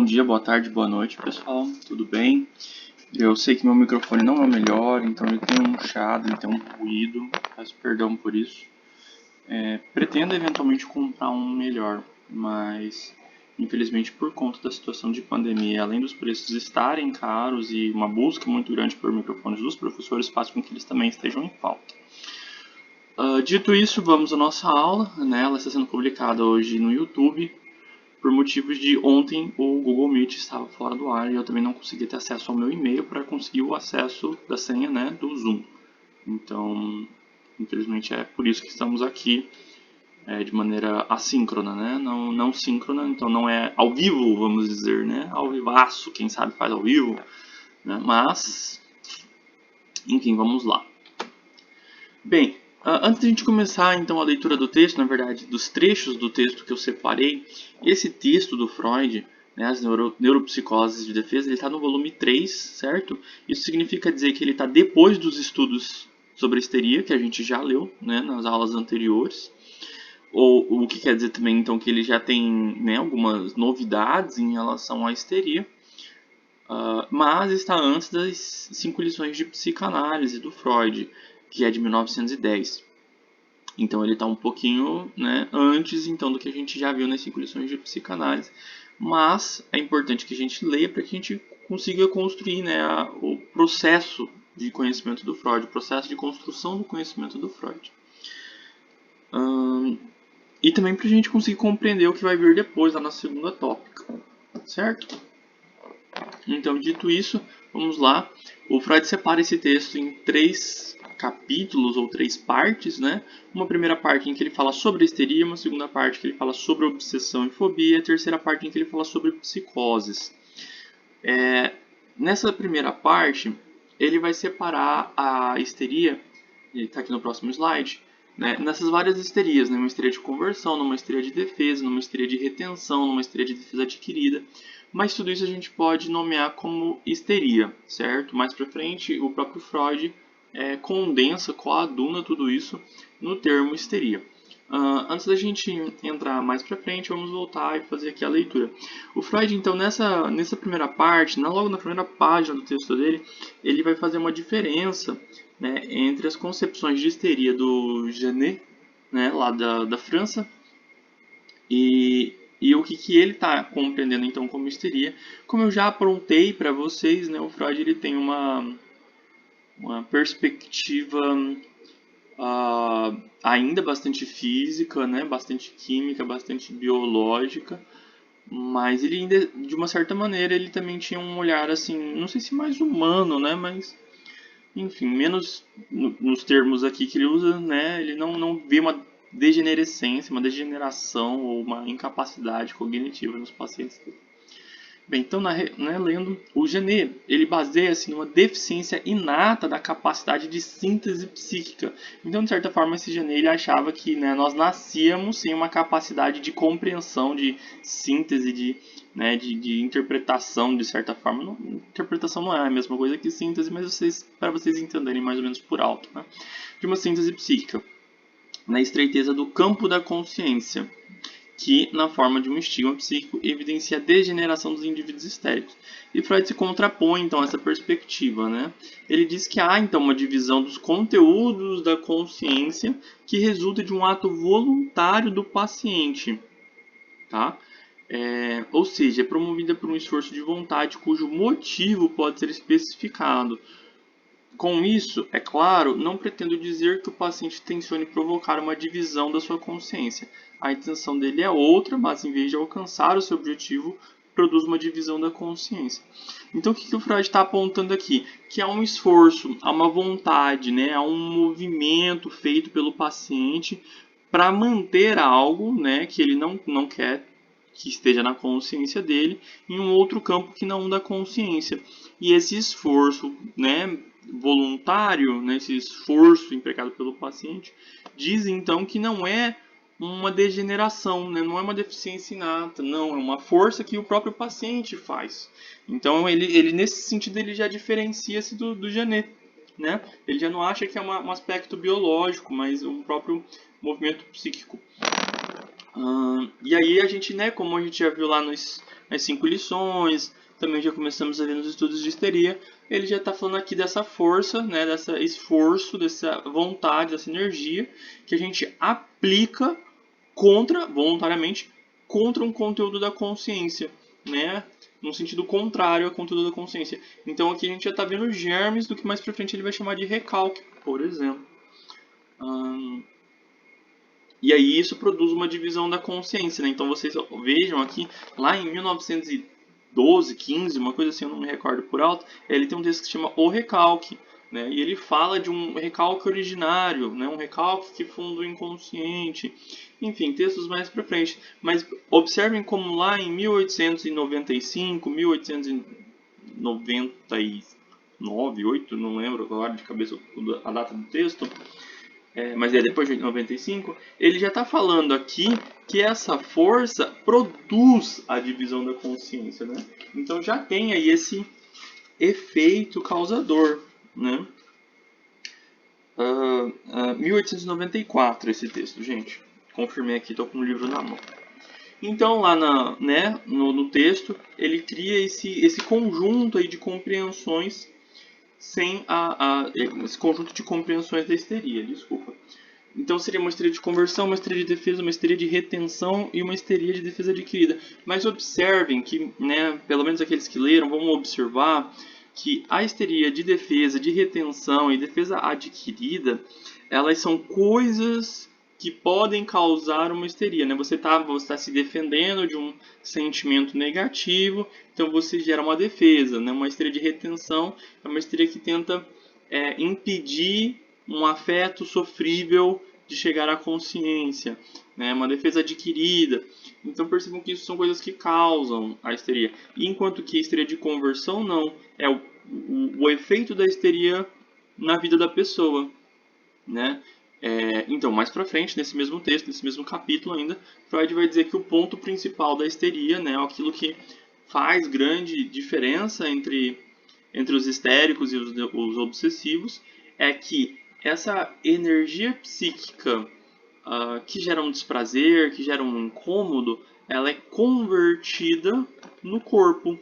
dia, boa tarde, boa noite, pessoal. Tudo bem? Eu sei que meu microfone não é o melhor, então ele tem um chiado, ele tem um ruído. Peço perdão por isso. Pretendo eventualmente comprar um melhor, mas infelizmente por conta da situação de pandemia, além dos preços estarem caros e uma busca muito grande por microfones dos professores, faz com que eles também estejam em falta. Dito isso, vamos à nossa aula, né? Ela está sendo publicada hoje no YouTube. Por motivos de ontem o Google Meet estava fora do ar e eu também não conseguia ter acesso ao meu e-mail para conseguir o acesso da senha, né, do Zoom. Então, infelizmente é por isso que estamos aqui de maneira assíncrona, né, não síncrona, então não é ao vivo, vamos dizer, né, ao vivaço, quem sabe faz ao vivo, né, mas, enfim, vamos lá. Bem, antes de a gente começar então a leitura do texto, na verdade, dos trechos do texto que eu separei, esse texto do Freud, né, as neuropsicoses de defesa, ele está no volume 3, certo? Isso significa dizer que ele está depois dos estudos sobre a histeria, que a gente já leu, né, nas aulas anteriores. Ou o que quer dizer também, então, que ele já tem, né, algumas novidades em relação à histeria. Mas está antes das 5 lições de psicanálise do Freud, que é de 1910. Então ele está um pouquinho, né, antes então do que a gente já viu nas 5 lições de psicanálise. Mas é importante que a gente leia para que a gente consiga construir, né, o processo de conhecimento do Freud, o processo de construção do conhecimento do Freud. E também para a gente conseguir compreender o que vai vir depois, lá na segunda tópica, certo? Então, dito isso, vamos lá. O Freud separa esse texto em 3 capítulos ou 3 partes, né? Uma primeira parte em que ele fala sobre a histeria, uma segunda parte que ele fala sobre obsessão e fobia, e a terceira parte em que ele fala sobre psicoses. Nessa primeira parte, ele vai separar a histeria, ele está aqui no próximo slide, né, nessas várias histerias, né, uma histeria de conversão, numa histeria de defesa, numa histeria de retenção, numa histeria de defesa adquirida, mas tudo isso a gente pode nomear como histeria, certo? Mais para frente, o próprio Freud condensa, coaduna tudo isso no termo histeria. Antes da gente entrar mais para frente, vamos voltar e fazer aqui a leitura. O Freud, então, nessa primeira parte, logo na primeira página do texto dele, ele vai fazer uma diferença, né, entre as concepções de histeria do Janet, né, lá da França, e o que ele está compreendendo então como histeria. Como eu já aprontei para vocês, né, o Freud ele tem uma perspectiva ainda bastante física, né, bastante química, bastante biológica, mas ele ainda, de uma certa maneira, ele também tinha um olhar assim, não sei se mais humano, né, mas enfim, menos nos termos aqui que ele usa, né, ele não vê uma degenerescência, uma degeneração ou uma incapacidade cognitiva nos pacientes dele. Bem, então, lendo, o Genet, ele baseia-se numa deficiência inata da capacidade de síntese psíquica. Então, de certa forma, esse Genet ele achava que, né, nós nascíamos sem uma capacidade de compreensão, de síntese, de interpretação, de certa forma. Interpretação não é a mesma coisa que síntese, mas para vocês entenderem mais ou menos por alto, né? De uma síntese psíquica, na estreiteza do campo da consciência, que, na forma de um estigma psíquico, evidencia a degeneração dos indivíduos histéricos. E Freud se contrapõe, então, a essa perspectiva, né? Ele diz que há, então, uma divisão dos conteúdos da consciência que resulta de um ato voluntário do paciente, tá? Ou seja, é promovida por um esforço de vontade cujo motivo pode ser especificado. Com isso, é claro, não pretendo dizer que o paciente tencione provocar uma divisão da sua consciência. A intenção dele é outra, mas em vez de alcançar o seu objetivo, produz uma divisão da consciência. Então, o que o Freud está apontando aqui? Que há um esforço, há uma vontade, né? Há um movimento feito pelo paciente para manter algo, né, que ele não quer que esteja na consciência dele, em um outro campo que não da consciência. E esse esforço, né, voluntário, né, esse esforço empregado pelo paciente, diz então que não é uma degeneração, né, não é uma deficiência inata, não, é uma força que o próprio paciente faz. Então ele nesse sentido ele já diferencia-se do Janet, né? Ele já não acha que é um aspecto biológico, mas um próprio movimento psíquico. E aí a gente, né, como a gente já viu lá nas 5 lições, também já começamos a ver nos estudos de histeria. Ele já está falando aqui dessa força, né, desse esforço, dessa vontade, dessa energia que a gente aplica voluntariamente, contra um conteúdo da consciência, né? Num sentido contrário ao conteúdo da consciência. Então aqui a gente já está vendo germes do que mais pra frente ele vai chamar de recalque, por exemplo. E aí isso produz uma divisão da consciência, né? Então vocês vejam aqui, lá em 1912, 15, uma coisa assim, eu não me recordo por alto, ele tem um texto que se chama O Recalque, né? E ele fala de um recalque originário, né? Um recalque que funda o inconsciente. Enfim, textos mais pra frente. Mas observem como lá em 1895, 1899, 8, não lembro agora de cabeça a data do texto, mas é depois de 95, ele já está falando aqui que essa força produz a divisão da consciência, né? Então já tem aí esse efeito causador, né? 1894 esse texto, gente. Confirmei aqui, estou com o livro na mão. Então lá no texto ele cria esse conjunto aí de compreensões esse conjunto de compreensões da histeria, desculpa. Então seria uma histeria de conversão, uma histeria de defesa, uma histeria de retenção e uma histeria de defesa adquirida. Mas observem que, né, pelo menos aqueles que leram, vão observar que a histeria de defesa, de retenção e defesa adquirida, elas são coisas que podem causar uma histeria, né? Você tá se defendendo de um sentimento negativo, então você gera uma defesa, né? Uma histeria de retenção é uma histeria que tenta impedir um afeto sofrível de chegar à consciência, né? Uma defesa adquirida. Então percebam que isso são coisas que causam a histeria. E enquanto que a histeria de conversão não, é o efeito da histeria na vida da pessoa, né? Então, mais pra frente, nesse mesmo texto, nesse mesmo capítulo ainda, Freud vai dizer que o ponto principal da histeria, né, aquilo que faz grande diferença entre os histéricos e os obsessivos, é que essa energia psíquica que gera um desprazer, que gera um incômodo, ela é convertida no corpo,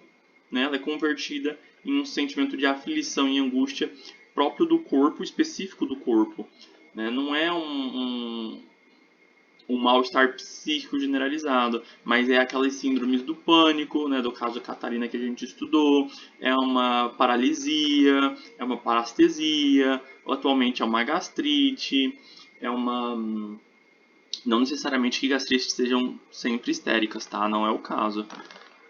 né? Ela é convertida em um sentimento de aflição e angústia próprio do corpo, específico do corpo, né? Não é um mal-estar psíquico generalizado, mas é aquelas síndromes do pânico, né, do caso Catarina que a gente estudou, é uma paralisia, é uma parestesia, atualmente é uma gastrite, é uma... Não necessariamente que gastrites sejam sempre histéricas, tá? Não é o caso.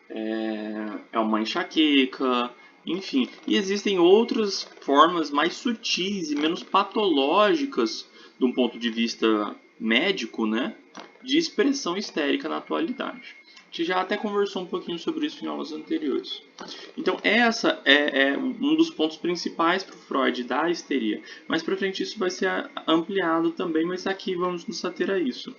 É uma enxaqueca, enfim. E existem outras formas mais sutis e menos patológicas, de um ponto de vista médico, né, de expressão histérica na atualidade. A gente já até conversou um pouquinho sobre isso em aulas anteriores. Então, essa é um dos pontos principais para o Freud da histeria. Mais para frente isso vai ser ampliado também, mas aqui vamos nos ater a isso.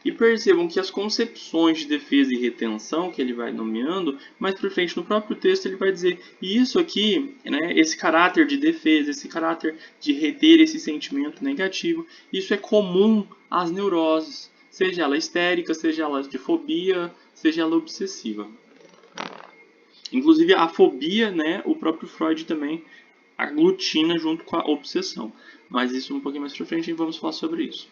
E percebam que as concepções de defesa e retenção que ele vai nomeando, mais para frente no próprio texto ele vai dizer, e isso aqui, né, esse caráter de defesa, esse caráter de reter esse sentimento negativo, isso é comum às neuroses, seja ela histérica, seja ela de fobia, seja ela obsessiva. Inclusive a fobia, né, o próprio Freud também aglutina junto com a obsessão. Mas isso um pouquinho mais para frente e vamos falar sobre isso.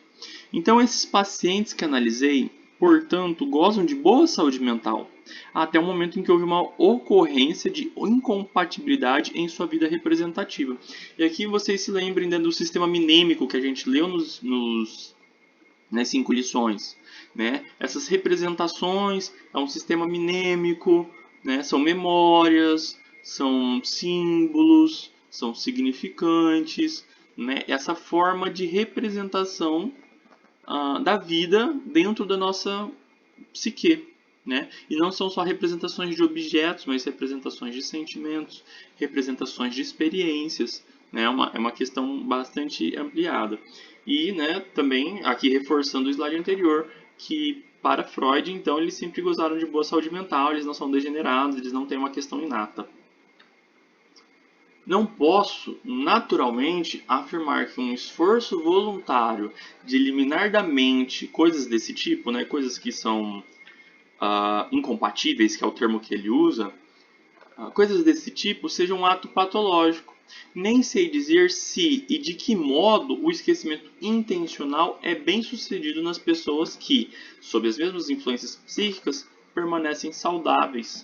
Então esses pacientes que analisei, portanto, gozam de boa saúde mental, até o momento em que houve uma ocorrência de incompatibilidade em sua vida representativa. E aqui vocês se lembrem, né, do sistema minêmico que a gente leu nas 5 lições, né? Essas representações é um sistema minêmico, né? São memórias, são símbolos, são significantes, né? Essa forma de representação da vida dentro da nossa psique, né? E não são só representações de objetos, mas representações de sentimentos, representações de experiências, né? É uma questão bastante ampliada. E, né, também, aqui reforçando o slide anterior, que para Freud, então, eles sempre gozaram de boa saúde mental, eles não são degenerados, eles não têm uma questão inata. Não posso, naturalmente, afirmar que um esforço voluntário de eliminar da mente coisas desse tipo, né, coisas que são incompatíveis, que é o termo que ele usa, coisas desse tipo, seja um ato patológico. Nem sei dizer se e de que modo o esquecimento intencional é bem sucedido nas pessoas que, sob as mesmas influências psíquicas, permanecem saudáveis.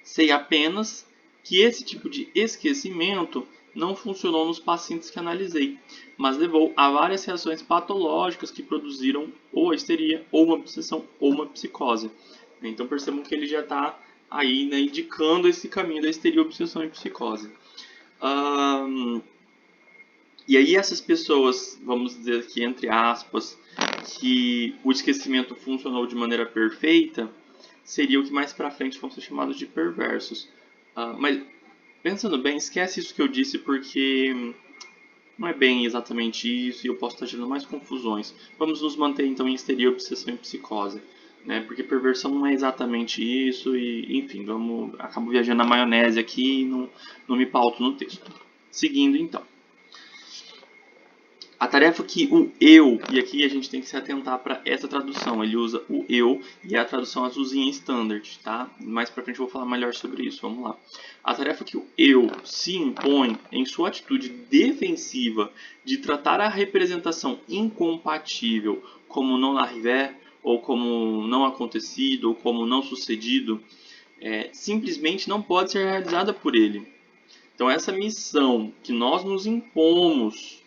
Sei apenas que esse tipo de esquecimento não funcionou nos pacientes que analisei, mas levou a várias reações patológicas que produziram ou a histeria, ou uma obsessão, ou uma psicose. Então percebam que ele já está aí, né, indicando esse caminho da histeria, obsessão e psicose. E aí essas pessoas, vamos dizer aqui entre aspas, que o esquecimento funcionou de maneira perfeita, seria o que mais pra frente vão ser chamados de perversos. Mas pensando bem, esquece isso que eu disse porque não é bem exatamente isso e eu posso estar gerando mais confusões. Vamos nos manter então em histeria, obsessão e psicose. Né? Porque perversão não é exatamente isso e, enfim, acabo viajando na maionese aqui e não me pauto no texto. Seguindo então. A tarefa que o eu, e aqui a gente tem que se atentar para essa tradução, ele usa o eu e é a tradução azulzinha standard, tá? Mais para frente eu vou falar melhor sobre isso, vamos lá. A tarefa que o eu se impõe em sua atitude defensiva de tratar a representação incompatível como non arrivé, ou como não acontecido, ou como não sucedido, simplesmente não pode ser realizada por ele. Então essa missão que nós nos impomos,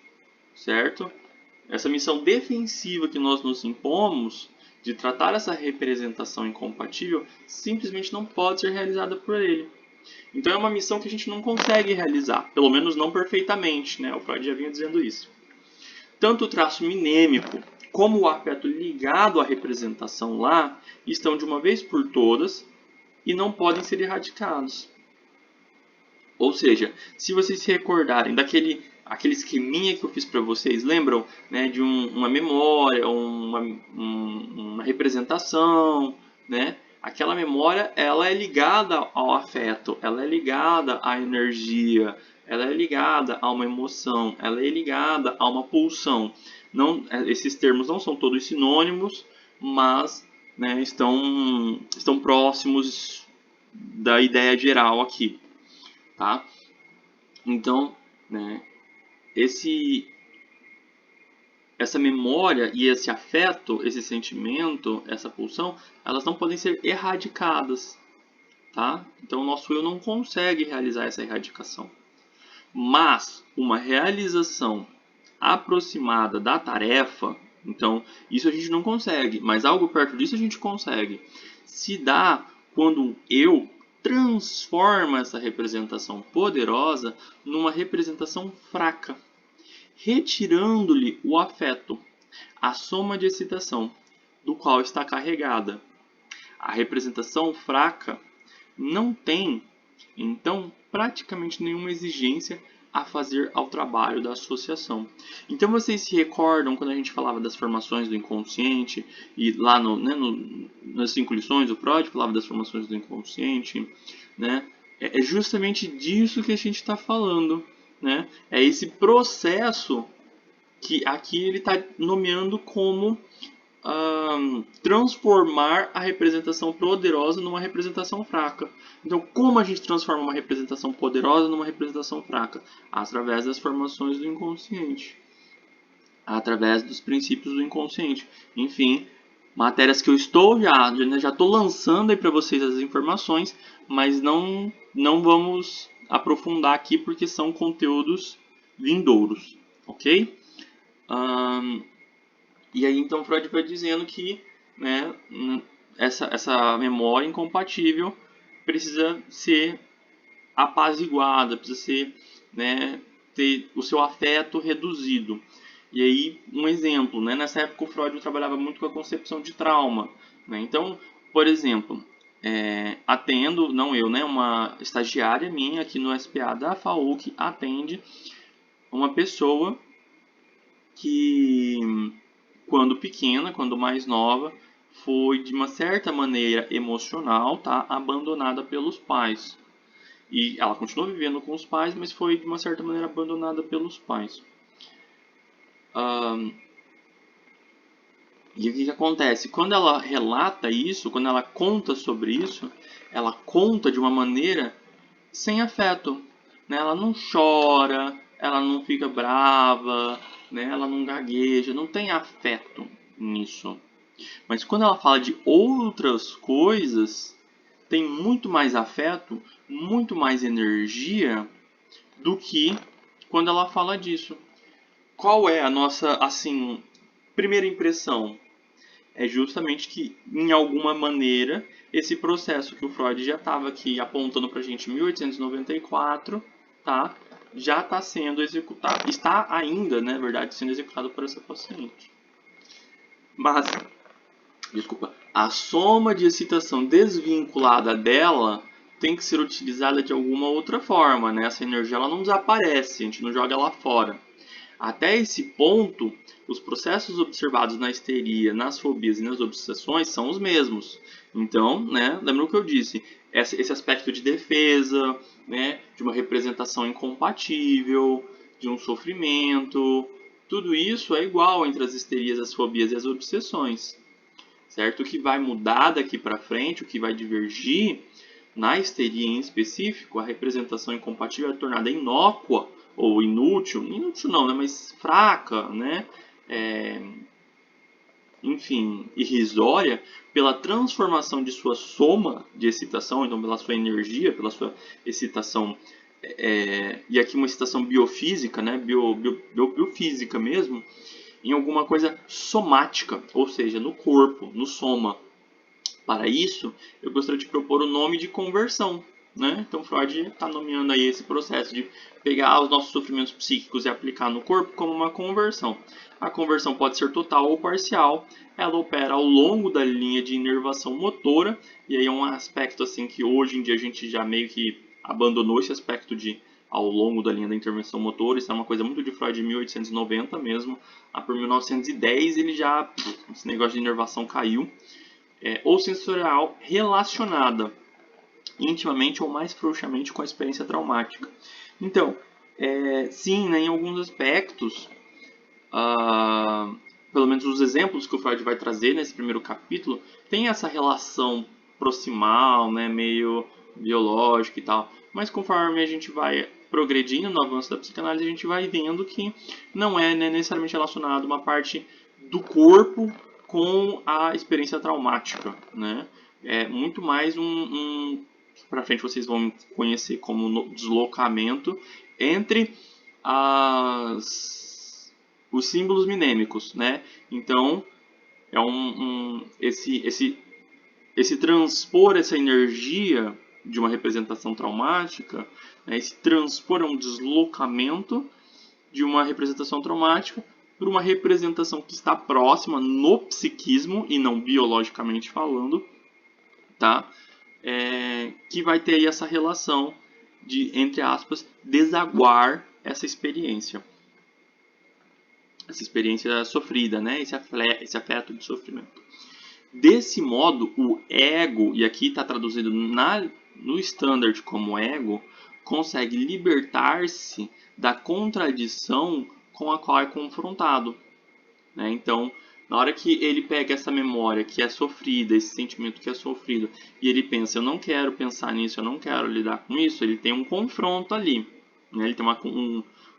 certo? Essa missão defensiva que nós nos impomos de tratar essa representação incompatível simplesmente não pode ser realizada por ele. Então é uma missão que a gente não consegue realizar, pelo menos não perfeitamente, né? O Freud já vinha dizendo isso. Tanto o traço minêmico como o afeto ligado à representação lá estão de uma vez por todas e não podem ser erradicados. Ou seja, se vocês se recordarem aquele esqueminha que eu fiz para vocês, lembram, né, de uma memória, uma representação, né? Aquela memória, ela é ligada ao afeto, ela é ligada à energia, ela é ligada a uma emoção, ela é ligada a uma pulsão. Não, esses termos não são todos sinônimos, mas, né, estão próximos da ideia geral aqui. Tá? Então, né, essa memória e esse afeto, esse sentimento, essa pulsão, elas não podem ser erradicadas. Tá? Então, o nosso eu não consegue realizar essa erradicação. Mas, uma realização aproximada da tarefa, então, isso a gente não consegue, mas algo perto disso a gente consegue. Se dá quando o eu transforma essa representação poderosa numa representação fraca, retirando-lhe o afeto, a soma de excitação, do qual está carregada. A representação fraca não tem, então, praticamente nenhuma exigência a fazer ao trabalho da associação. Então vocês se recordam quando a gente falava das formações do inconsciente e lá nas 5 lições o Freud falava das formações do inconsciente, né? É justamente disso que a gente está falando, né? É esse processo que aqui ele está nomeando como transformar a representação poderosa numa representação fraca. Então, como a gente transforma uma representação poderosa numa representação fraca? Através das formações do inconsciente, através dos princípios do inconsciente. Enfim, matérias que eu estou já estou lançando aí para vocês as informações, mas não vamos aprofundar aqui porque são conteúdos vindouros, ok? E aí então Freud vai dizendo que, né, essa memória incompatível precisa ser apaziguada, precisa ser, né, ter o seu afeto reduzido. E aí um exemplo, né, nessa época o Freud trabalhava muito com a concepção de trauma. Né? Então, por exemplo, atendo, não eu, né, uma estagiária minha aqui no SPA da FAUC atende uma pessoa que quando pequena, quando mais nova, foi de uma certa maneira emocional, tá, abandonada pelos pais. E ela continuou vivendo com os pais, mas foi de uma certa maneira abandonada pelos pais. E o que acontece? Quando ela relata isso, quando ela conta sobre isso, ela conta de uma maneira sem afeto, né? Ela não chora, ela não fica brava, né? Ela não gagueja, não tem afeto nisso. Mas quando ela fala de outras coisas, tem muito mais afeto, muito mais energia do que quando ela fala disso. Qual é a nossa, assim, primeira impressão? É justamente que, em alguma maneira, esse processo que o Freud já estava aqui apontando para a gente em 1894, tá? Já está sendo executado, está ainda, né, na verdade, sendo executado por essa paciente. Mas, desculpa, a soma de excitação desvinculada dela tem que ser utilizada de alguma outra forma, né? Essa energia ela não desaparece, a gente não joga ela fora. Até esse ponto, os processos observados na histeria, nas fobias e nas obsessões são os mesmos. Então, né, lembra o que eu disse? Esse aspecto de defesa, né, de uma representação incompatível, de um sofrimento, tudo isso é igual entre as histerias, as fobias e as obsessões. Certo? O que vai mudar daqui para frente, o que vai divergir, na histeria em específico, a representação incompatível é tornada inócua ou inútil não, né? Mas fraca, né? É, enfim, irrisória, pela transformação de sua soma de excitação, então pela sua energia, pela sua excitação, e aqui uma excitação biofísica, né? Biofísica mesmo, em alguma coisa somática, ou seja, no corpo, no soma. Para isso, eu gostaria de propor o nome de conversão. Né? Então, Freud está nomeando aí esse processo de pegar os nossos sofrimentos psíquicos e aplicar no corpo como uma conversão. A conversão pode ser total ou parcial, ela opera ao longo da linha de inervação motora, e aí é um aspecto assim que hoje em dia a gente já meio que abandonou esse aspecto de ao longo da linha da intervenção motora, isso é uma coisa muito de Freud de 1890 mesmo, por 1910 ele já, esse negócio de inervação caiu, ou sensorial relacionada intimamente ou mais frouxamente com a experiência traumática. Então, sim, né, em alguns aspectos, pelo menos os exemplos que o Freud vai trazer nesse primeiro capítulo, tem essa relação proximal, né, meio biológica e tal, mas conforme a gente vai progredindo no avanço da psicanálise, a gente vai vendo que não é, né, necessariamente relacionado uma parte do corpo com a experiência traumática, né? É muito mais para frente vocês vão conhecer como deslocamento entre os símbolos minêmicos, né? Então, é esse transpor essa energia de uma representação traumática, né? Esse transpor é um deslocamento de uma representação traumática para uma representação que está próxima no psiquismo e não biologicamente falando, tá? Que vai ter aí essa relação de, entre aspas, desaguar essa experiência sofrida, né? Esse afeto de sofrimento. Desse modo, o ego, e aqui está traduzido no standard como ego, consegue libertar-se da contradição com a qual é confrontado. Né? Então, na hora que ele pega essa memória que é sofrida, esse sentimento que é sofrido, e ele pensa, eu não quero pensar nisso, eu não quero lidar com isso, ele tem um confronto ali. Né? Ele tem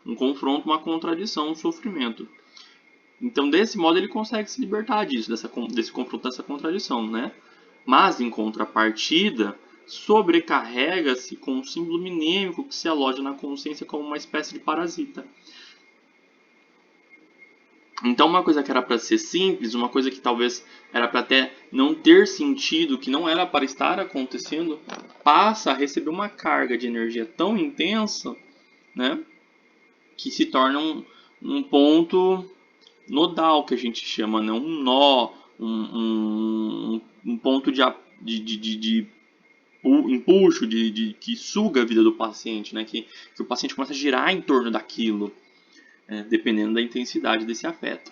um confronto, uma contradição, um sofrimento. Então, desse modo, ele consegue se libertar disso, desse confronto, dessa contradição, né? Mas, em contrapartida, sobrecarrega-se com um símbolo minêmico que se aloja na consciência como uma espécie de parasita. Então, uma coisa que era para ser simples, uma coisa que talvez era para até não ter sentido, que não era para estar acontecendo, passa a receber uma carga de energia tão intensa, né? Que se torna um ponto nodal, que a gente chama, né? Um nó, um ponto de empuxo, que suga a vida do paciente, né? Que o paciente começa a girar em torno daquilo, dependendo da intensidade desse afeto.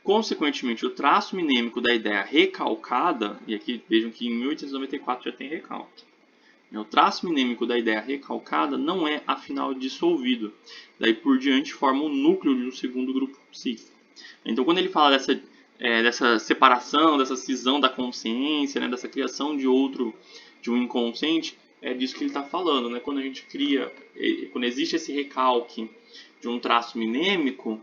Consequentemente, o traço minêmico da ideia recalcada, e aqui vejam que em 1894 já tem recalque, o traço minêmico da ideia recalcada não é afinal dissolvido. Daí por diante forma o núcleo de um segundo grupo psíquico. Então, quando ele fala dessa separação, dessa cisão da consciência, né, dessa criação de um inconsciente, é disso que ele está falando, né? Quando a gente cria, quando existe esse recalque de um traço minêmico,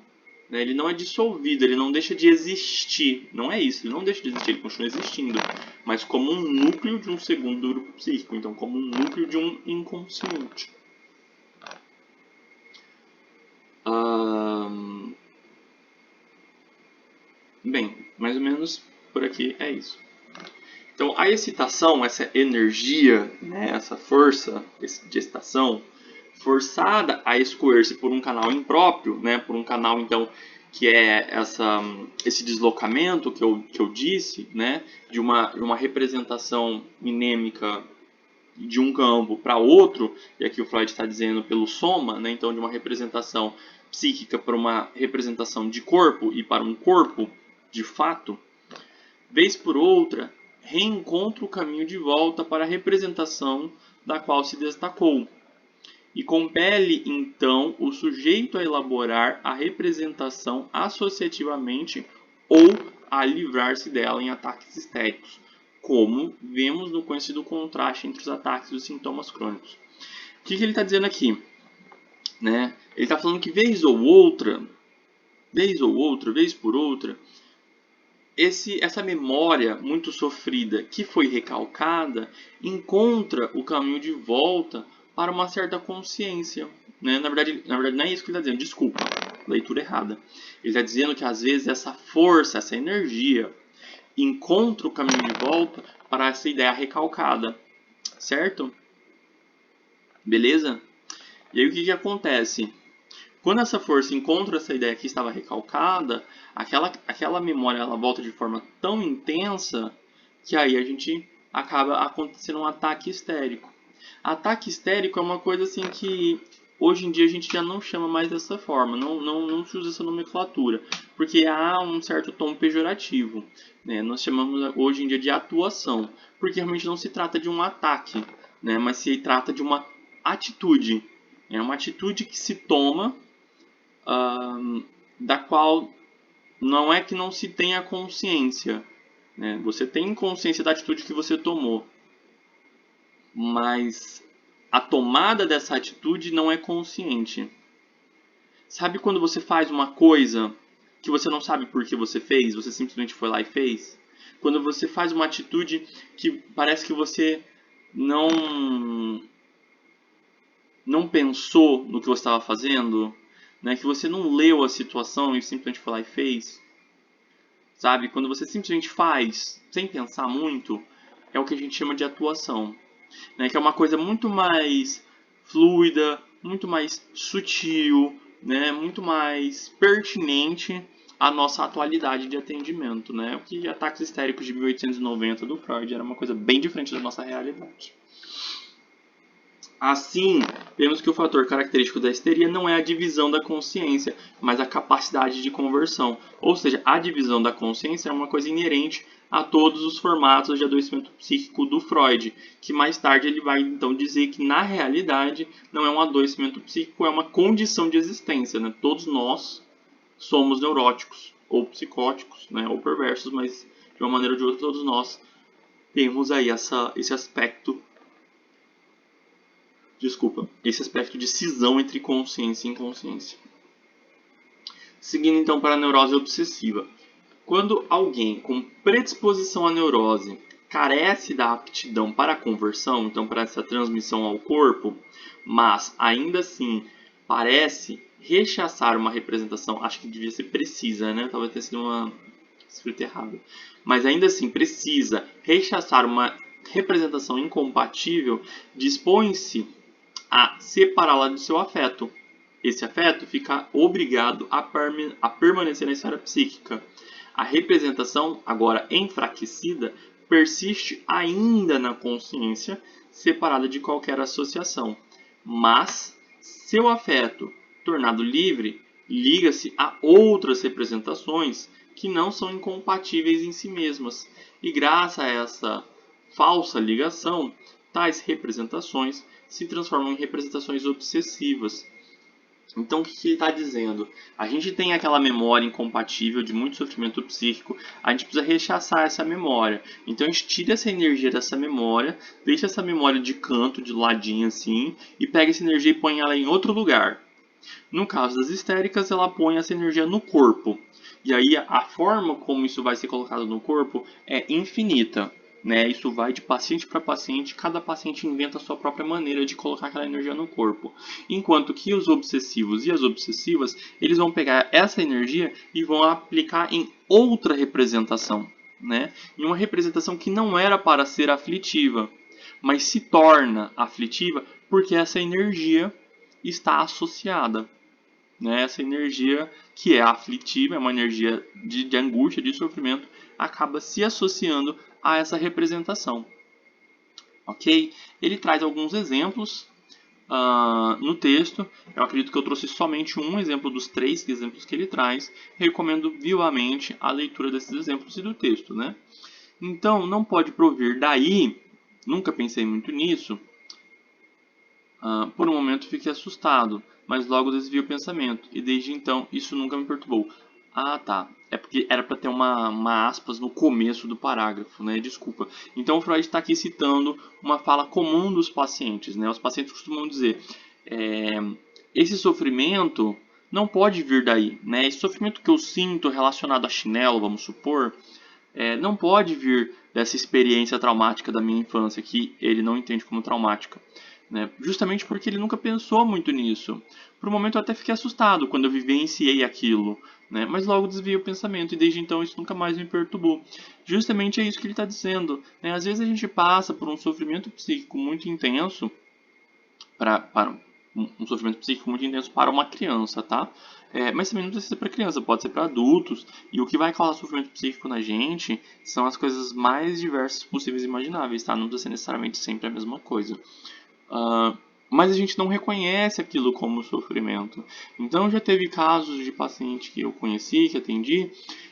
né, ele não é dissolvido, ele não deixa de existir, não é isso, ele não deixa de existir, ele continua existindo, mas como um núcleo de um segundo grupo psíquico, então como um núcleo de um inconsciente. Bem, mais ou menos por aqui é isso. Então, a excitação, essa energia, né, essa força de excitação, forçada a escoer-se por um canal impróprio, né, por um canal, então, que é esse deslocamento que eu disse, né, de uma representação minêmica de um campo para outro, e aqui o Freud está dizendo pelo soma, né, então de uma representação psíquica para uma representação de corpo e para um corpo de fato, vez por outra, reencontra o caminho de volta para a representação da qual se destacou, e compele então o sujeito a elaborar a representação associativamente ou a livrar-se dela em ataques histéricos, como vemos no conhecido contraste entre os ataques e os sintomas crônicos. O que ele está dizendo aqui? Né? Ele está falando que vez por outra, essa memória muito sofrida que foi recalcada encontra o caminho de volta para uma certa consciência. Né? Na verdade, não é isso que ele está dizendo, desculpa, leitura errada. Ele está dizendo que às vezes essa força, essa energia, encontra o caminho de volta para essa ideia recalcada, certo? Beleza? E aí o que acontece? Quando essa força encontra essa ideia que estava recalcada, aquela memória ela volta de forma tão intensa que aí a gente acaba acontecendo um ataque histérico. Ataque histérico é uma coisa assim que hoje em dia a gente já não chama mais dessa forma, não se usa essa nomenclatura, porque há um certo tom pejorativo. Né? Nós chamamos hoje em dia de atuação, porque realmente não se trata de um ataque, né? Mas se trata de uma atitude. É uma atitude que se toma da qual não é que não se tenha consciência. Né? Você tem consciência da atitude que você tomou, mas a tomada dessa atitude não é consciente. Sabe quando você faz uma coisa que você não sabe por que você fez, você simplesmente foi lá e fez? Quando você faz uma atitude que parece que você não pensou no que você estava fazendo, né? Que você não leu a situação e simplesmente foi lá e fez. Sabe? Quando você simplesmente faz sem pensar muito, é o que a gente chama de atuação. Né? Que é uma coisa muito mais fluida, muito mais sutil, né? Muito mais pertinente à nossa atualidade de atendimento. Né? O que ataques histéricos de 1890 do Freud era uma coisa bem diferente da nossa realidade. Assim, vemos que o fator característico da histeria não é a divisão da consciência, mas a capacidade de conversão. Ou seja, a divisão da consciência é uma coisa inerente a todos os formatos de adoecimento psíquico do Freud, que mais tarde ele vai então dizer que na realidade não é um adoecimento psíquico, é uma condição de existência. Né? Todos nós somos neuróticos, ou psicóticos, né? Ou perversos, mas de uma maneira ou de outra todos nós temos aí esse aspecto de cisão entre consciência e inconsciência. Seguindo então para a neurose obsessiva. Quando alguém com predisposição à neurose carece da aptidão para a conversão, então para essa transmissão ao corpo, mas ainda assim parece rechaçar uma representação, acho que devia ser precisa, né? Talvez tenha sido uma escrita errada. Mas ainda assim precisa rechaçar uma representação incompatível, dispõe-se a separá-la do seu afeto. Esse afeto fica obrigado a permanecer na esfera psíquica. A representação, agora enfraquecida, persiste ainda na consciência, separada de qualquer associação. Mas seu afeto, tornado livre, liga-se a outras representações que não são incompatíveis em si mesmas. E graças a essa falsa ligação, tais representações se transformam em representações obsessivas. Então, o que ele está dizendo? A gente tem aquela memória incompatível de muito sofrimento psíquico, a gente precisa rechaçar essa memória. Então, a gente tira essa energia dessa memória, deixa essa memória de canto, de ladinho assim, e pega essa energia e põe ela em outro lugar. No caso das histéricas, ela põe essa energia no corpo. E aí a forma como isso vai ser colocado no corpo é infinita. Né? Isso vai de paciente para paciente, cada paciente inventa a sua própria maneira de colocar aquela energia no corpo. Enquanto que os obsessivos e as obsessivas, eles vão pegar essa energia e vão aplicar em outra representação. Né? Em uma representação que não era para ser aflitiva, mas se torna aflitiva porque essa energia está associada. Né? Essa energia que é aflitiva, é uma energia de angústia, de sofrimento, acaba se associando a essa representação. Ok? Ele traz alguns exemplos no texto. Eu acredito que eu trouxe somente um exemplo dos 3 exemplos que ele traz. Recomendo vivamente a leitura desses exemplos e do texto. Né? Então, não pode provir daí, nunca pensei muito nisso. Por um momento fiquei assustado, mas logo desviei o pensamento, e desde então isso nunca me perturbou. Ah, tá. É porque era para ter uma aspas no começo do parágrafo, né? Desculpa. Então o Freud está aqui citando uma fala comum dos pacientes, né? Os pacientes costumam dizer: esse sofrimento não pode vir daí, né? Esse sofrimento que eu sinto relacionado a chinelo, vamos supor, não pode vir dessa experiência traumática da minha infância, que ele não entende como traumática. Né? Justamente porque ele nunca pensou muito nisso. Por um momento eu até fiquei assustado quando eu vivenciei aquilo, né? Mas logo desviei o pensamento e desde então isso nunca mais me perturbou. Justamente é isso que ele está dizendo. Né? Às vezes a gente passa por um sofrimento psíquico muito intenso, para um sofrimento psíquico muito intenso para uma criança, tá? Mas também não precisa ser para criança, pode ser para adultos. E o que vai causar sofrimento psíquico na gente são as coisas mais diversas possíveis e imagináveis, tá? Não precisa ser necessariamente sempre a mesma coisa. Mas a gente não reconhece aquilo como sofrimento. Então já teve casos de paciente que eu conheci, que atendi,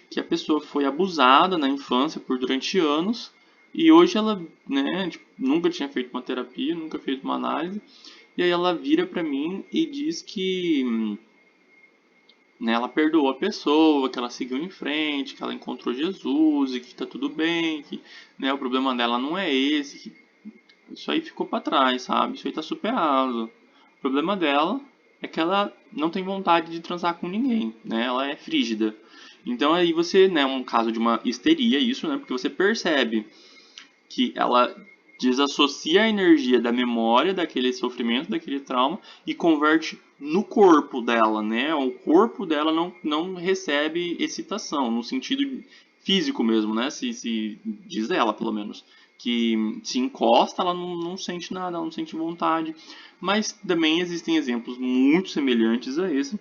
que a pessoa foi abusada na infância por durante anos e hoje ela, né, tipo, nunca tinha feito uma terapia, nunca fez uma análise, e aí ela vira pra mim e diz que, né, ela perdoou a pessoa, que ela seguiu em frente, que ela encontrou Jesus e que tá tudo bem, que, né, o problema dela não é esse, que isso aí ficou pra trás, sabe? Isso aí tá superado. O problema dela é que ela não tem vontade de transar com ninguém, né? Ela é frígida. Então aí você, né, um caso de uma histeria, isso, né? Porque você percebe que ela desassocia a energia da memória daquele sofrimento, daquele trauma e converte no corpo dela, né? O corpo dela não recebe excitação, no sentido físico mesmo, né? Se diz ela, pelo menos. Que se encosta, ela não sente nada, ela não sente vontade. Mas também existem exemplos muito semelhantes a esse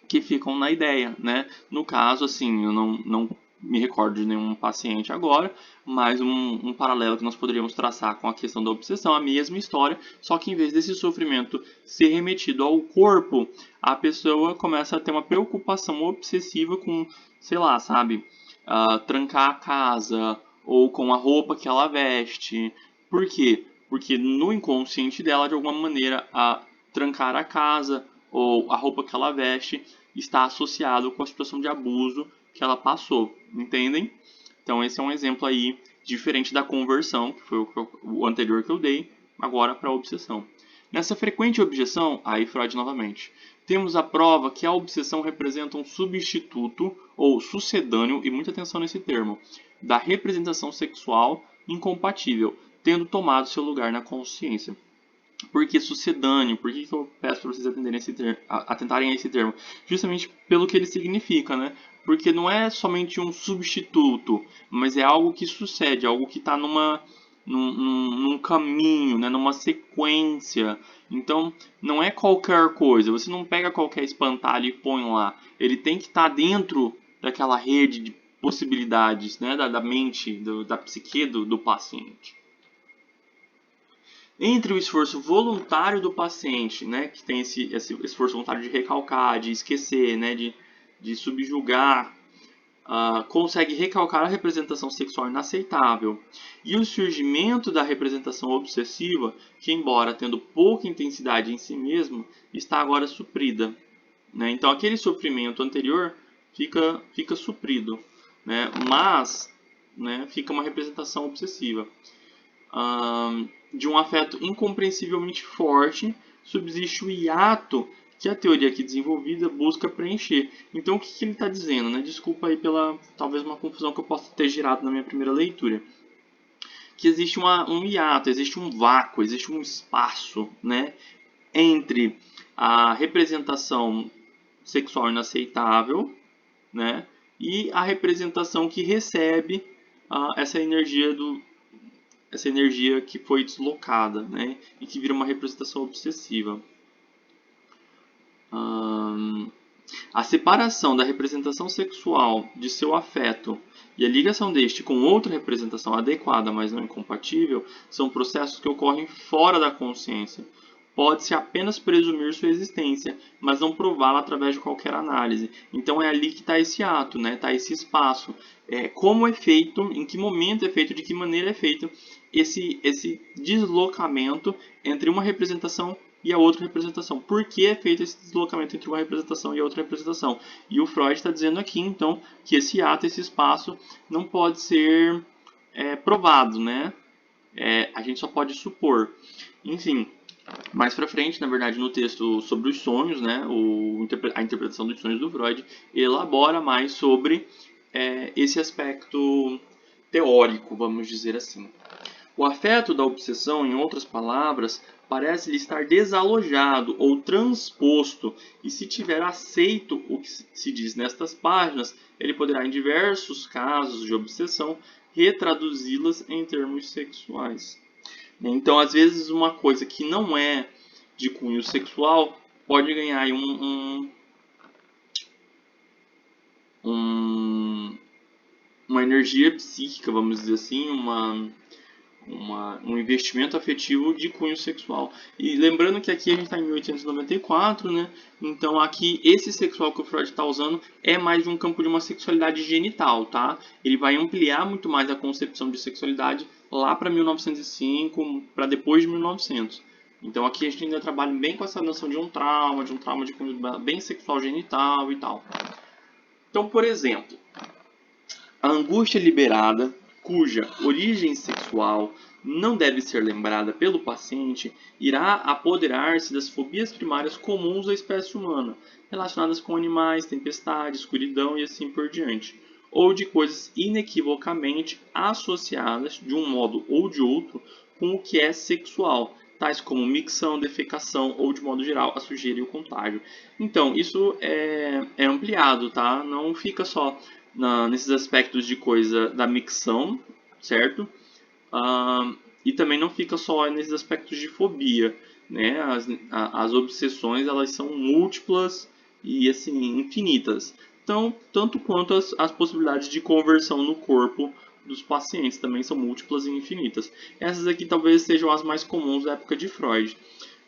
que ficam na ideia, né? No caso, assim, eu não me recordo de nenhum paciente agora, mas um paralelo que nós poderíamos traçar com a questão da obsessão, a mesma história, só que em vez desse sofrimento ser remetido ao corpo, a pessoa começa a ter uma preocupação obsessiva com, sei lá, sabe, trancar a casa ou com a roupa que ela veste. Por quê? Porque no inconsciente dela, de alguma maneira, a trancar a casa ou a roupa que ela veste está associado com a situação de abuso que ela passou, entendem? Então esse é um exemplo aí diferente da conversão, que foi o anterior que eu dei, agora para a obsessão. Nessa frequente objeção, aí Freud novamente, temos a prova que a obsessão representa um substituto ou sucedâneo, e muita atenção nesse termo, da representação sexual incompatível, tendo tomado seu lugar na consciência. Por que sucedâneo? Por que eu peço para vocês atentarem a esse termo? Justamente pelo que ele significa, né? Porque não é somente um substituto, mas é algo que sucede, algo que está num caminho, né? Numa sequência. Então, não é qualquer coisa. Você não pega qualquer espantalho e põe lá. Ele tem que estar dentro daquela rede de possibilidades, né? Da mente, da psique do paciente. Entre o esforço voluntário do paciente, né, que tem esse esforço voluntário de recalcar, de esquecer, né, de subjugar, consegue recalcar a representação sexual inaceitável. E o surgimento da representação obsessiva, que embora tendo pouca intensidade em si mesmo, está agora suprida. Né? Então aquele sofrimento anterior fica suprido, né? Mas, né, fica uma representação obsessiva. De um afeto incompreensivelmente forte, subsiste o hiato que a teoria aqui desenvolvida busca preencher. Então, o que ele está dizendo? Né? Desculpa aí pela talvez uma confusão que eu possa ter gerado na minha primeira leitura. Que existe um hiato, existe um vácuo, existe um espaço, né, entre a representação sexual inaceitável, né, e a representação que recebe essa energia que foi deslocada, né, e que vira uma representação obsessiva. A separação da representação sexual de seu afeto e a ligação deste com outra representação adequada, mas não incompatível, são processos que ocorrem fora da consciência. Pode-se apenas presumir sua existência, mas não prová-la através de qualquer análise. Então é ali que está esse ato, né? Está esse espaço. Como é feito, em que momento é feito, de que maneira é feito esse deslocamento entre uma representação e a outra representação. Por que é feito esse deslocamento entre uma representação e a outra representação? E o Freud está dizendo aqui, então, que esse ato, esse espaço, não pode ser provado, né? A gente só pode supor. Enfim, mais para frente, na verdade, no texto sobre os sonhos, né, a interpretação dos sonhos do Freud elabora mais sobre esse aspecto teórico, vamos dizer assim. O afeto da obsessão, em outras palavras, parece-lhe estar desalojado ou transposto, e se tiver aceito o que se diz nestas páginas, ele poderá, em diversos casos de obsessão, retraduzi-las em termos sexuais. Então, às vezes, uma coisa que não é de cunho sexual pode ganhar uma energia psíquica, vamos dizer assim, um investimento afetivo de cunho sexual. E lembrando que aqui a gente está em 1894, né? Então aqui esse sexual que o Freud está usando é mais de um campo de uma sexualidade genital, tá? Ele vai ampliar muito mais a concepção de sexualidade lá para 1905, para depois de 1900. Então aqui a gente ainda trabalha bem com essa noção de um trauma de cunho bem sexual genital e tal. Então, por exemplo, a angústia liberada, cuja origem sexual não deve ser lembrada pelo paciente, irá apoderar-se das fobias primárias comuns à espécie humana, relacionadas com animais, tempestade, escuridão e assim por diante, ou de coisas inequivocamente associadas, de um modo ou de outro, com o que é sexual, tais como micção, defecação ou, de modo geral, a sujeira e o contágio. Então, isso é ampliado, tá? Não fica só nesses aspectos de coisa da micção, certo? E também não fica só nesses aspectos de fobia, né? As obsessões, elas são múltiplas e assim infinitas. Então, tanto quanto as possibilidades de conversão no corpo dos pacientes também são múltiplas e infinitas. Essas aqui talvez sejam as mais comuns da época de Freud.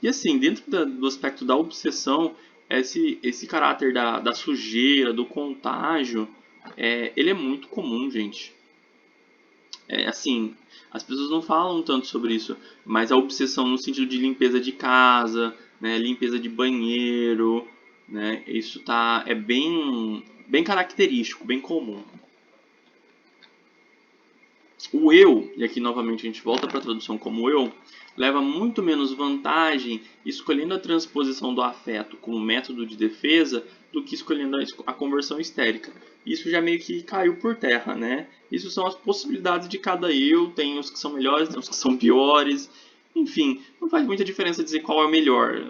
E assim, dentro do aspecto da obsessão, esse caráter da sujeira, do contágio, ele é muito comum, gente. Assim, as pessoas não falam tanto sobre isso, mas a obsessão no sentido de limpeza de casa, né, limpeza de banheiro, né, isso é bem característico, bem comum. O eu, e aqui novamente a gente volta para a tradução como eu, leva muito menos vantagem escolhendo a transposição do afeto como método de defesa do que escolhendo a conversão histérica. Isso já meio que caiu por terra, né? Isso são as possibilidades de cada eu, tem os que são melhores, tem os que são piores. Enfim, não faz muita diferença dizer qual é o melhor.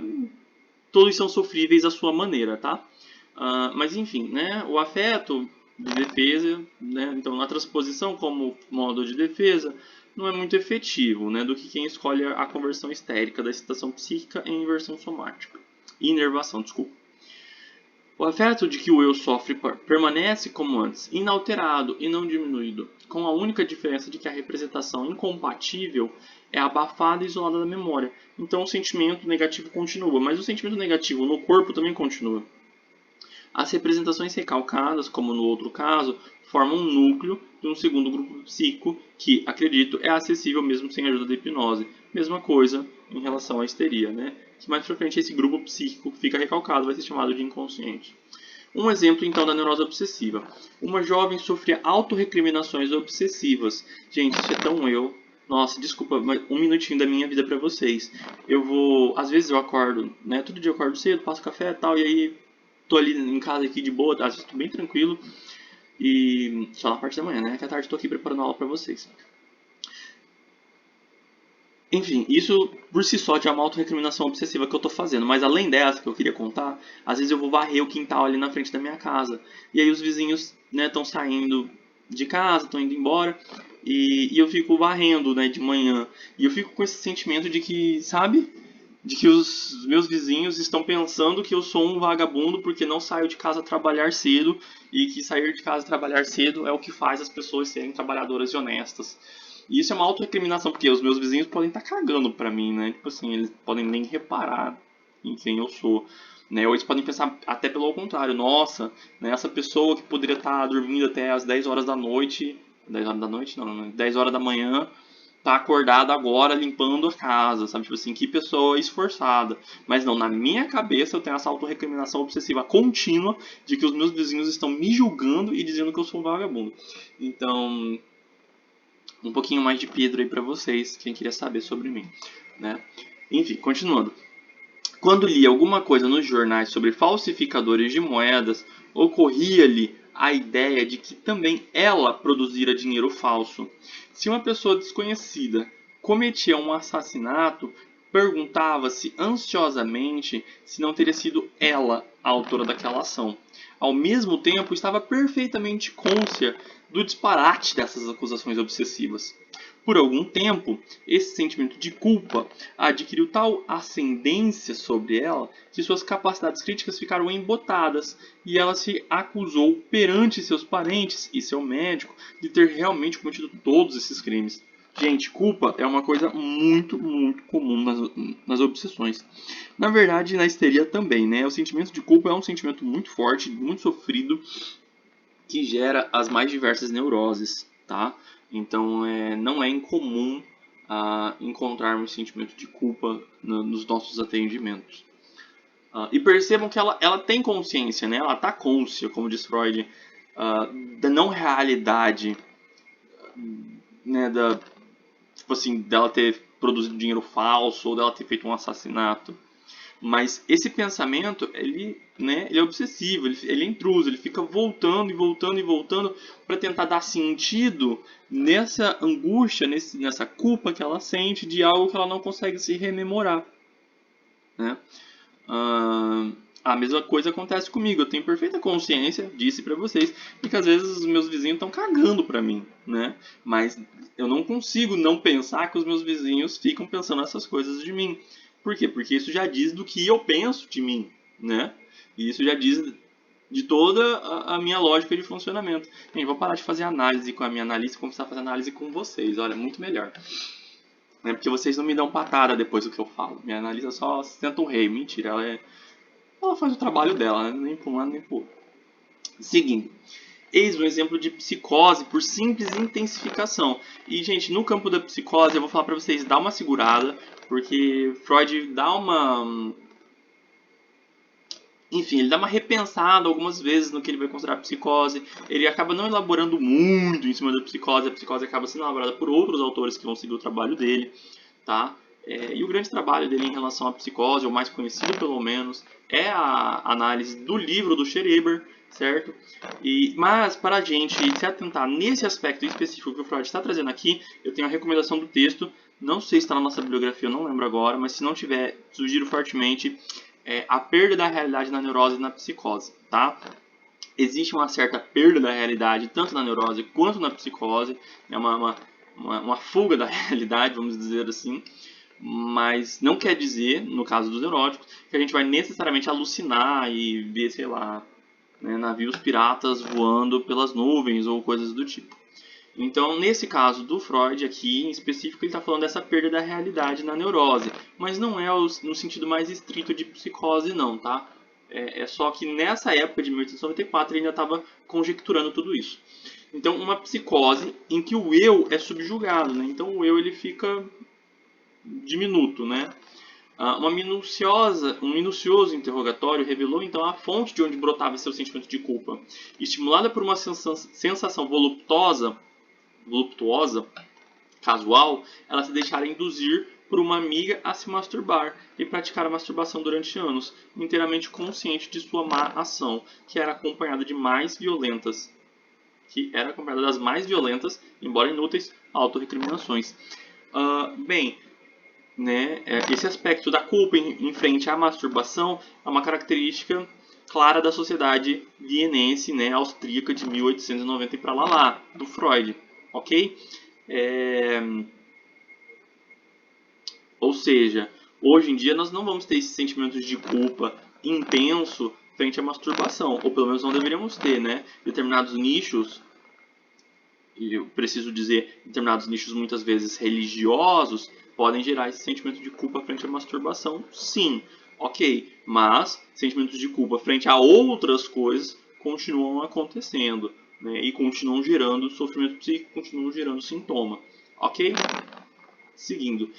Todos são sofríveis à sua maneira, tá? Mas enfim, né? O afeto de defesa, né? Então na transposição como modo de defesa, não é muito efetivo, né, do que quem escolhe a conversão histérica da excitação psíquica em inversão somática. Inervação, desculpa. O afeto de que o eu sofre permanece como antes, inalterado e não diminuído, com a única diferença de que a representação incompatível é abafada e isolada da memória. Então o sentimento negativo continua, mas o sentimento negativo no corpo também continua. As representações recalcadas, como no outro caso, formam um núcleo de um segundo grupo psíquico que, acredito, é acessível mesmo sem a ajuda da hipnose. Mesma coisa em relação à histeria, né? Que mais pra frente esse grupo psíquico que fica recalcado vai ser chamado de inconsciente. Um exemplo então da neurose obsessiva. Uma jovem sofria autorrecriminações obsessivas. Gente, isso é tão eu. Nossa, desculpa, mas um minutinho da minha vida pra vocês. Às vezes eu acordo, né? Todo dia eu acordo cedo, faço café e tal, e aí tô ali em casa aqui de boa, às vezes tô bem tranquilo. E só na parte da manhã, né? Que à tarde tô aqui preparando aula pra vocês. Enfim, isso por si só já é uma autorrecriminação obsessiva que eu tô fazendo. Mas além dessa que eu queria contar, às vezes eu vou varrer o quintal ali na frente da minha casa. E aí os vizinhos, né, estão saindo de casa, estão indo embora. E eu fico varrendo, né, de manhã. E eu fico com esse sentimento de que, sabe? De que os meus vizinhos estão pensando que eu sou um vagabundo porque não saio de casa trabalhar cedo. E que sair de casa trabalhar cedo é o que faz as pessoas serem trabalhadoras e honestas. E isso é uma autorrecriminação, porque os meus vizinhos podem estar cagando pra mim, né? Tipo assim, eles podem nem reparar em quem eu sou. Né? Ou eles podem pensar até pelo contrário. Nossa, né? Essa pessoa que poderia estar dormindo até as 10 horas da noite... 10 horas da noite? Não, 10 horas da manhã... Tá acordada agora limpando a casa, sabe? Tipo assim, que pessoa esforçada. Mas não, na minha cabeça eu tenho essa autorrecriminação obsessiva contínua de que os meus vizinhos estão me julgando e dizendo que eu sou um vagabundo. Então, um pouquinho mais de Pedro aí pra vocês, quem queria saber sobre mim, né? Enfim, continuando. Quando lia alguma coisa nos jornais sobre falsificadores de moedas, ocorria-lhe a ideia de que também ela produzira dinheiro falso. Se uma pessoa desconhecida cometia um assassinato, perguntava-se ansiosamente se não teria sido ela a autora daquela ação. Ao mesmo tempo, estava perfeitamente cônscia do disparate dessas acusações obsessivas. Por algum tempo, esse sentimento de culpa adquiriu tal ascendência sobre ela que suas capacidades críticas ficaram embotadas e ela se acusou perante seus parentes e seu médico de ter realmente cometido todos esses crimes. Gente, culpa é uma coisa muito, muito comum nas obsessões. Na verdade, na histeria também, né? O sentimento de culpa é um sentimento muito forte, muito sofrido, que gera as mais diversas neuroses, tá? Então, não é incomum encontrarmos sentimento de culpa nos nossos atendimentos. E percebam que ela tem consciência, né? Ela está cônscia, como diz Freud, da não realidade, né? Tipo assim, dela ter produzido dinheiro falso ou dela ter feito um assassinato. Mas esse pensamento, ele é obsessivo, ele é intruso, ele fica voltando e voltando e voltando para tentar dar sentido nessa angústia, nessa culpa que ela sente de algo que ela não consegue se rememorar. Né? A mesma coisa acontece comigo, eu tenho perfeita consciência, disse para vocês, de que às vezes os meus vizinhos estão cagando para mim, né? Mas eu não consigo não pensar que os meus vizinhos ficam pensando essas coisas de mim. Por quê? Porque isso já diz do que eu penso de mim, né? E isso já diz de toda a minha lógica de funcionamento. Gente, vou parar de fazer análise com a minha analista e começar a fazer análise com vocês, olha, muito melhor. Né? Porque vocês não me dão patada depois do que eu falo. Minha analista só senta um rei, mentira, ela faz o trabalho dela, né? Nem por um lado nem por outro. Seguindo. Eis um exemplo de psicose por simples intensificação. E, gente, no campo da psicose, eu vou falar pra vocês, dá uma segurada, porque Freud dá uma... Enfim, ele dá uma repensada algumas vezes no que ele vai considerar psicose. Ele acaba não elaborando muito em cima da psicose. A psicose acaba sendo elaborada por outros autores que vão seguir o trabalho dele, tá? E o grande trabalho dele em relação à psicose, o mais conhecido pelo menos, é a análise do livro do Schreber, certo? Mas para a gente se atentar nesse aspecto específico que o Freud está trazendo aqui, eu tenho a recomendação do texto. Não sei se está na nossa bibliografia, eu não lembro agora, mas se não tiver, sugiro fortemente A Perda da Realidade na Neurose e na Psicose, tá? Existe uma certa perda da realidade, tanto na neurose quanto na psicose, é uma fuga da realidade, vamos dizer assim, mas não quer dizer, no caso dos neuróticos, que a gente vai necessariamente alucinar e ver, sei lá, né, navios piratas voando pelas nuvens ou coisas do tipo. Então, nesse caso do Freud aqui, em específico, ele está falando dessa perda da realidade na neurose, mas não é no sentido mais estrito de psicose não, tá? É só que nessa época de 1894 ele ainda estava conjecturando tudo isso. Então, uma psicose em que o eu é subjugado, né? Então, o eu ele fica diminuto, né? Um minucioso interrogatório revelou então a fonte de onde brotava seu sentimento de culpa. Estimulada por uma sensação voluptuosa, casual, ela se deixara induzir por uma amiga a se masturbar e praticar a masturbação durante anos, inteiramente consciente de sua má ação, que era acompanhada das mais violentas, embora inúteis, autorrecriminações. Bem, né, esse aspecto da culpa em frente à masturbação é uma característica clara da sociedade vienense, né, austríaca de 1890 e para lá, do Freud, ok? Ou seja, hoje em dia nós não vamos ter esses sentimentos de culpa intenso frente à masturbação, ou pelo menos não deveríamos ter, né? Determinados nichos, e eu preciso dizer, determinados nichos muitas vezes religiosos, podem gerar esse sentimento de culpa frente à masturbação, sim, ok, mas sentimentos de culpa frente a outras coisas continuam acontecendo, né? E continuam gerando sofrimento psíquico, continuam gerando sintoma, ok? Seguindo.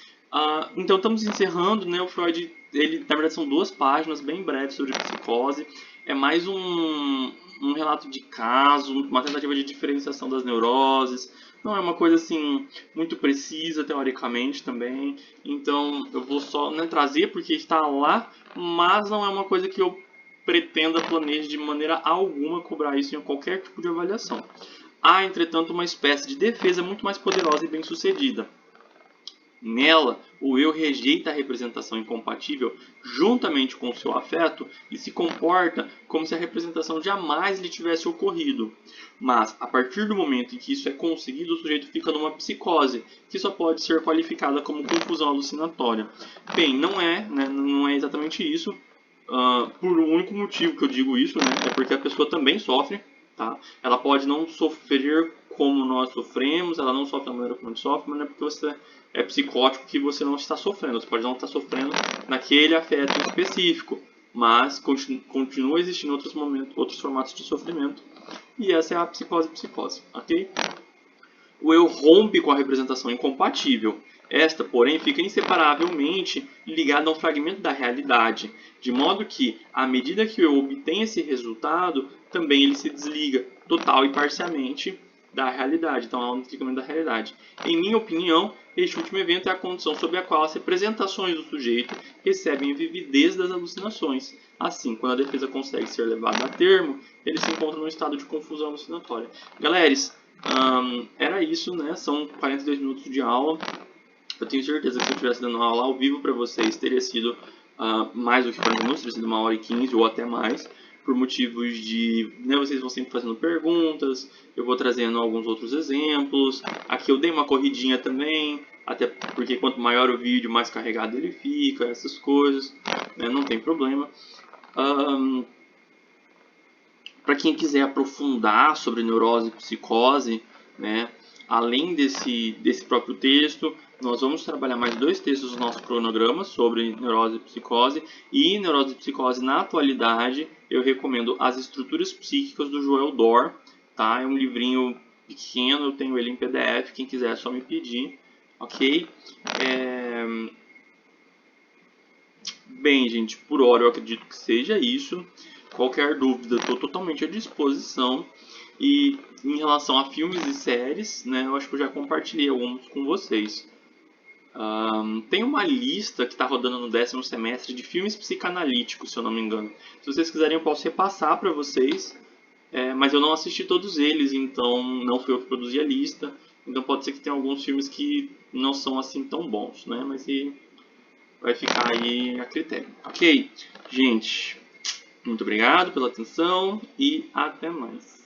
Então estamos encerrando, né? O Freud, ele, na verdade são 2 páginas bem breves sobre psicose. É mais um relato de caso, uma tentativa de diferenciação das neuroses. Não é uma coisa assim muito precisa teoricamente também. Então eu vou só, né, trazer porque está lá, mas não é uma coisa que eu pretenda, planeje de maneira alguma cobrar isso em qualquer tipo de avaliação. Há, entretanto, uma espécie de defesa muito mais poderosa e bem sucedida. Nela, o eu rejeita a representação incompatível juntamente com o seu afeto e se comporta como se a representação jamais lhe tivesse ocorrido. Mas, a partir do momento em que isso é conseguido, o sujeito fica numa psicose, que só pode ser qualificada como confusão alucinatória. Bem, não é, né, não é exatamente isso. Por um único motivo que eu digo isso, né, é porque a pessoa também sofre. Tá? Ela pode não sofrer como nós sofremos, ela não sofre da maneira como a gente sofre, mas não é porque você é psicótico que você não está sofrendo. Você pode não estar sofrendo naquele afeto específico, mas continua existindo outros formatos de sofrimento. E essa é a psicose, ok? O eu rompe com a representação incompatível. Esta, porém, fica inseparavelmente ligada a um fragmento da realidade, de modo que, à medida que o eu obtém esse resultado, também ele se desliga total e parcialmente da realidade. Então, há um desligamento da realidade. Em minha opinião, este último evento é a condição sob a qual as representações do sujeito recebem a vividez das alucinações. Assim, quando a defesa consegue ser levada a termo, ele se encontra num estado de confusão alucinatória. Galera, era isso, né? São 42 minutos de aula. Eu tenho certeza que se eu estivesse dando aula ao vivo para vocês, teria sido mais do que 40 minutos, teria sido 1h15 ou até mais, por motivos de, né, vocês vão sempre fazendo perguntas, eu vou trazendo alguns outros exemplos. Aqui eu dei uma corridinha também, até porque quanto maior o vídeo, mais carregado ele fica, essas coisas, né? Não tem problema. Para quem quiser aprofundar sobre neurose e psicose, né, além desse próprio texto, nós vamos trabalhar mais 2 textos no nosso cronograma sobre neurose e psicose. E neurose e psicose na atualidade, eu recomendo As Estruturas Psíquicas, do Joel Dor. Tá? É um livrinho pequeno, eu tenho ele em PDF, quem quiser é só me pedir. Ok? Bem, gente, por hora eu acredito que seja isso. Qualquer dúvida, estou totalmente à disposição. E em relação a filmes e séries, né, eu acho que eu já compartilhei alguns com vocês. Tem uma lista que está rodando no 10º semestre de filmes psicanalíticos, se eu não me engano. Se vocês quiserem, eu posso repassar para vocês. Mas eu não assisti todos eles, então não fui eu que produzi a lista. Então pode ser que tenha alguns filmes que não são assim tão bons, né? Mas vai ficar aí a critério. Ok? Gente, muito obrigado pela atenção e até mais.